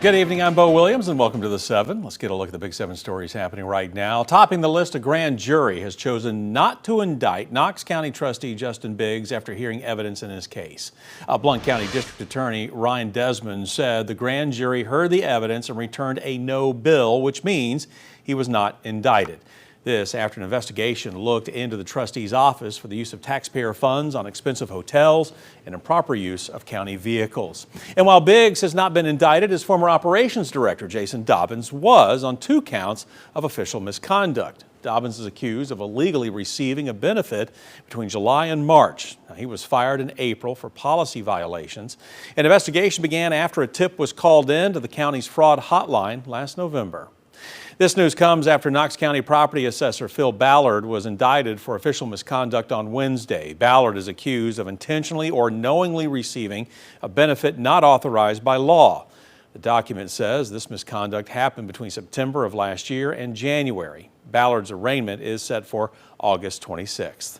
Good evening, I'm Bo Williams and welcome to the 7. Let's get a look at the big 7 stories happening right now. Topping the list, a grand jury has chosen not to indict Knox County trustee Justin Biggs after hearing evidence in his case. Blount County District Attorney Ryan Desmond said the grand jury heard the evidence and returned a no bill, which means he was not indicted. This after an investigation looked into the trustee's office for the use of taxpayer funds on expensive hotels and improper use of county vehicles. And while Biggs has not been indicted, his former operations director, Jason Dobbins, was on 2 counts of official misconduct. Dobbins is accused of illegally receiving a benefit between July and March. Now, he was fired in April for policy violations. An investigation began after a tip was called in to the county's fraud hotline last November. This news comes after Knox County property assessor Phil Ballard was indicted for official misconduct on Wednesday. Ballard is accused of intentionally or knowingly receiving a benefit not authorized by law. The document says this misconduct happened between September of last year and January. Ballard's arraignment is set for August 26th.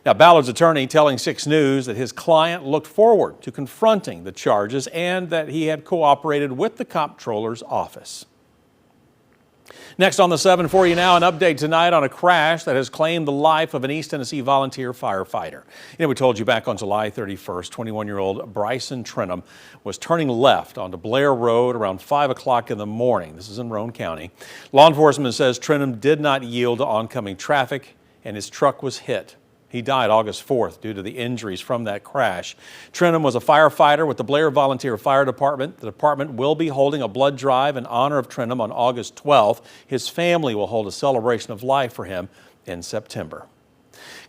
Now, Ballard's attorney telling 6 News that his client looked forward to confronting the charges and that he had cooperated with the comptroller's office. Next on the 7 for you now, an update tonight on a crash that has claimed the life of an East Tennessee volunteer firefighter. We told you back on July 31st, 21-year-old Bryson Trenum was turning left onto Blair Road around 5 o'clock in the morning. This is in Roane County. Law enforcement says Trenum did not yield to oncoming traffic and his truck was hit. He died August 4th due to the injuries from that crash. Trenum was a firefighter with the Blair Volunteer Fire Department. The department will be holding a blood drive in honor of Trenum on August 12th. His family will hold a celebration of life for him in September.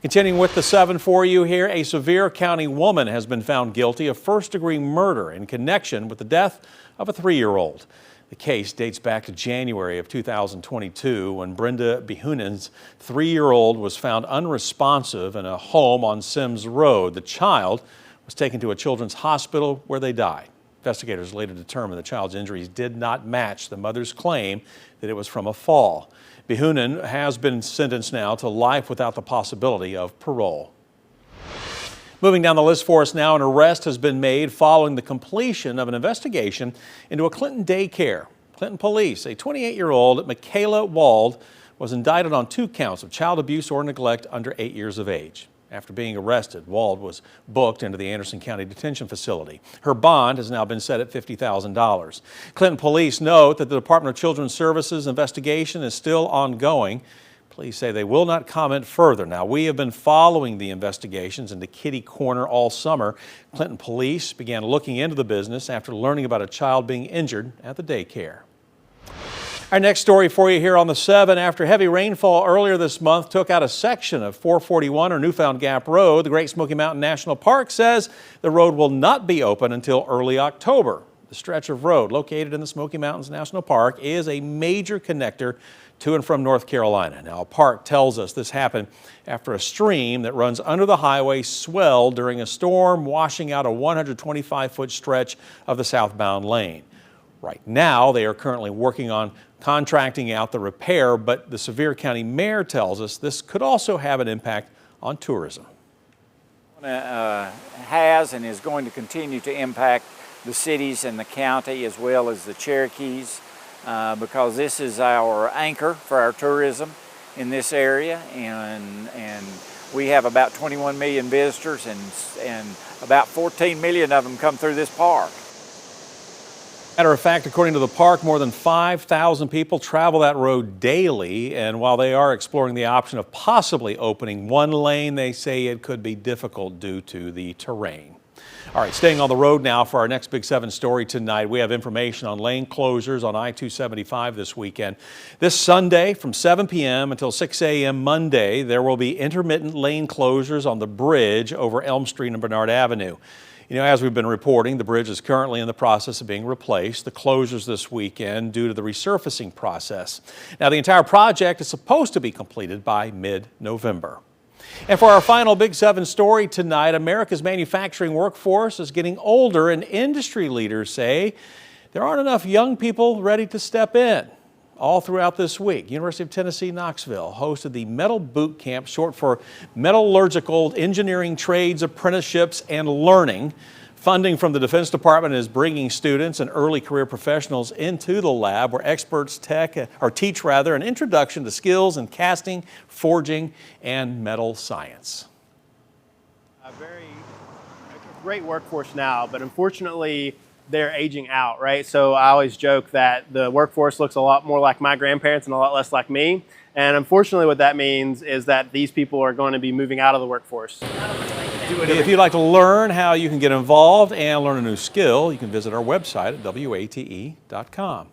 Continuing with the 7 for you here, a Sevierville County woman has been found guilty of first-degree murder in connection with the death of a 3-year-old. The case dates back to January of 2022 when Brenda Behunen's 3-year-old was found unresponsive in a home on Sims Road. The child was taken to a children's hospital where they died. Investigators later determined the child's injuries did not match the mother's claim that it was from a fall. Behunen has been sentenced now to life without the possibility of parole. Moving down the list for us now, an arrest has been made following the completion of an investigation into a Clinton daycare. Clinton police, a 28-year-old Michaela Wald, was indicted on 2 counts of child abuse or neglect under 8 years of age. After being arrested, Wald was booked into the Anderson County Detention Facility. Her bond has now been set at $50,000. Clinton police note that the Department of Children's Services investigation is still ongoing. Police say they will not comment further. Now, we have been following the investigations into Kitty Corner all summer. Clinton police began looking into the business after learning about a child being injured at the daycare. Our next story for you here on the 7. After heavy rainfall earlier this month took out a section of 441 or Newfound Gap Road, the Great Smoky Mountain National Park says the road will not be open until early October. The stretch of road located in the Smoky Mountains National Park is a major connector to and from North Carolina. Now, a park tells us this happened after a stream that runs under the highway swelled during a storm, washing out a 125-foot stretch of the southbound lane. Right now, they are currently working on contracting out the repair, but the Sevierville County mayor tells us this could also have an impact on tourism. Has and is going to continue to impact the cities and the county as well as the Cherokees. Because this is our anchor for our tourism in this area, and we have about 21 million visitors, and about 14 million of them come through this park. Matter of fact, according to the park, more than 5,000 people travel that road daily, and while they are exploring the option of possibly opening one lane, they say it could be difficult due to the terrain. All right, staying on the road now for our next Big 7 story tonight. We have information on lane closures on I-275 this weekend. This Sunday from 7 p.m. until 6 a.m. Monday, there will be intermittent lane closures on the bridge over Elm Street and Bernard Avenue. As we've been reporting, the bridge is currently in the process of being replaced. The closures this weekend due to the resurfacing process. Now, the entire project is supposed to be completed by mid-November. And for our final Big 7 story tonight, America's manufacturing workforce is getting older, and industry leaders say there aren't enough young people ready to step in. All throughout this week, University of Tennessee, Knoxville hosted the Metal Bootcamp, short for Metallurgical Engineering Trades Apprenticeships and Learning. Funding from the Defense Department is bringing students and early career professionals into the lab where experts teach an introduction to skills in casting, forging, and metal science. A great workforce now, but unfortunately they're aging out, right? So I always joke that the workforce looks a lot more like my grandparents and a lot less like me. And unfortunately what that means is that these people are going to be moving out of the workforce. If you'd like to learn how you can get involved and learn a new skill, you can visit our website at wate.com.